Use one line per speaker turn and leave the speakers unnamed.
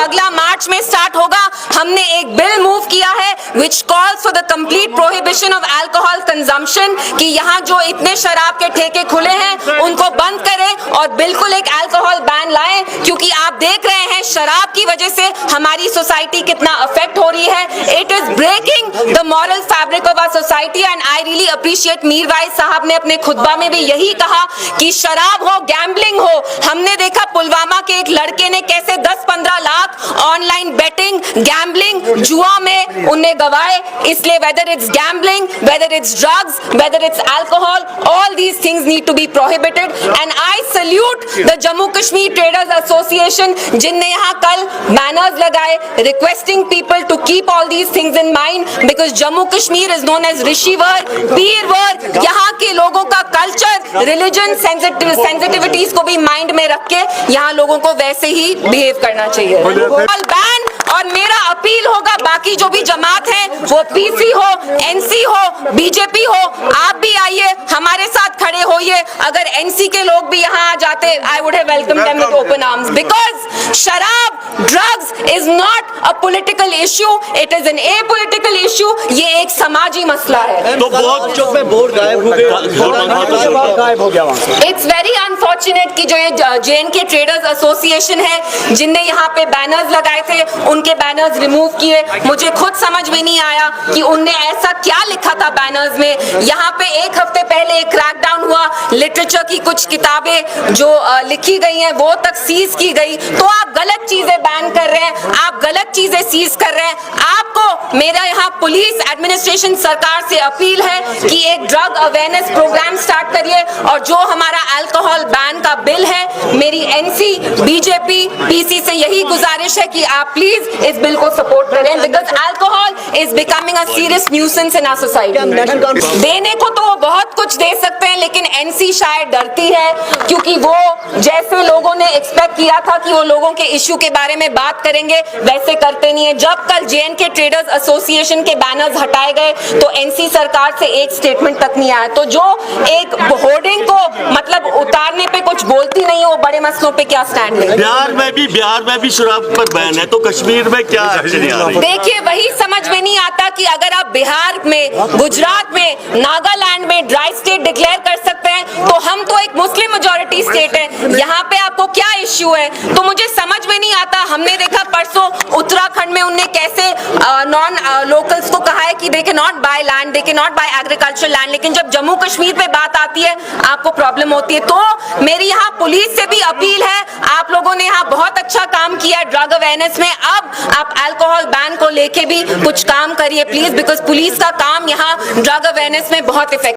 अगला मार्च में स्टार्ट होगा। हमने एक बिल मूव किया है which calls for the complete prohibition of alcohol consumption, कि यहाँ जो इतने शराब के ठेके खुले हैं उनको बंद करें और बिल्कुल एक अल्कोहल बैन लाएं, क्योंकि आप देख रहे हैं शराब की वजह से हमारी सोसाइटी कितना अफेक्ट हो रही है। It is breaking the moral fabric of our society and I really appreciate Mir Waiz साहब ने अपने खुतबा में भी यही कहा कि शराब हो, गैम्बलिंग हो। हमने देखा पुलवामा के एक लड़के ने कैसे 10-15 लाख ऑनलाइन बेटिंग, गैम्बलिंग, जुआ में उन्हें गवाए। इसलिए whether it's gambling, whether it's drugs, whether it's alcohol, all these things need to be prohibited and I salute the Jammu Kashmir traders association जिनने यहाँ कल बैनर्स लगाए requesting people to keep all these things in mind, because Jammu Kashmir is known as Rishivar, Pirvar. यहाँ के लोगों का culture, religion, sensitivities को भी माइंड में रख के यहाँ लोगों को वैसे ही बिहेव करना चाहिए। बैन और मेरा अपील होगा बाकी जो भी जमात है, वो पीसी हो, एनसी हो, बीजेपी हो, आप भी आइए, हमारे साथ खड़े होइए। अगर एनसी के लोग भी यहाँ आ जाते, I would have welcome them with open arms, because शराब, drugs is not a political issue, it is an apolitical issue. ये एक समाजी मसला है।
तो बहुत चौक में बोर्ड गायब हो गया वहाँ से।
इट्स वेरी अनफॉर्चुनेट कि जो ये JNK ट्रेडर्स एसोसिएशन है जिनने यहाँ पे बैनर्स लगाए थे, उनके बैनर्स रिमूव किए। मुझे खुद समझ में नहीं आया कि उनने ऐसा क्या लिखा था बैनर्स में। यहाँ पे एक हफ्ते पहले एक क्रैकडाउन हुआ, लिटरेचर की कुछ किताबें जो लिखी गई हैं वो तक सीज की गई। तो आप गलत चीजें बैन कर रहे हैं, आप गलत चीजें सीज कर रहे हैं। आपको मेरा यहाँ पुलिस एडमिनिस्ट्रेशन सरकार से अपील है कि एक ड्रग अवेयरनेस प्रोग्राम स्टार्ट करिए, और जो हमारा अल्कोहल बैन का बिल है, मेरी एनसी, बीजेपी, पीसी से यही गुजारिश है कि आप प्लीज इस बिल को सपोर्ट करें, because alcohol is becoming a serious nuisance in our society. देने को तो वो बहुत कुछ दे सकते हैं, लेकिन एनसी शायद डरती है, क्योंकि वो जैसे लोगों ने एक्सपेक्ट किया था कि वो लोगों के इश्यू के बारे में बात करेंगे, वैसे करते नहीं है। जब कल JNK ट्रेडर्स एसोसिएशन के बैनर्स हटाए गए तो एनसी सरकार से एक स्टेटमेंट तक नहीं आया। तो जो एक होर्डिंग को मतलब उतारने पे कुछ बोलती नहीं है, वो बड़े मसलों पे क्या स्टैंड लेंगे।
बिहार में भी शराब पर बैन है, तो कश्मीर में क्या एक्शन आ रही है?
देखिए, वही समझ में नहीं आता कि अगर आप बिहार में, गुजरात में, नागालैंड में ड्राई स्टेट डिक्लेयर कर सकते हैं, तो हम तो एक मुस्लिम मेजॉरिटी स्टेट है, यहाँ पे आपको क्या इश्यू है? तो मुझे समझ में नहीं आता। हमने देखा परसों उत्तराखंड में उनने कैसे नॉन लोकल्स को कहा है कि they can not by land, they can not bye agriculture land, लेकिन जब जम्मू कश्मीर पे बात आती है आपको प्रॉब्लम होती है। तो मेरी यहाँ पुलिस से भी अपील है, आप लोगों ने यहाँ बहुत अच्छा काम किया ड्रग अवेयरनेस में, अब आप अल्कोहल बैन को लेके भी कुछ काम करिए प्लीज, बिकॉज पुलिस का काम यहाँ ड्रग अवेयरनेस में बहुत इफेक्टिव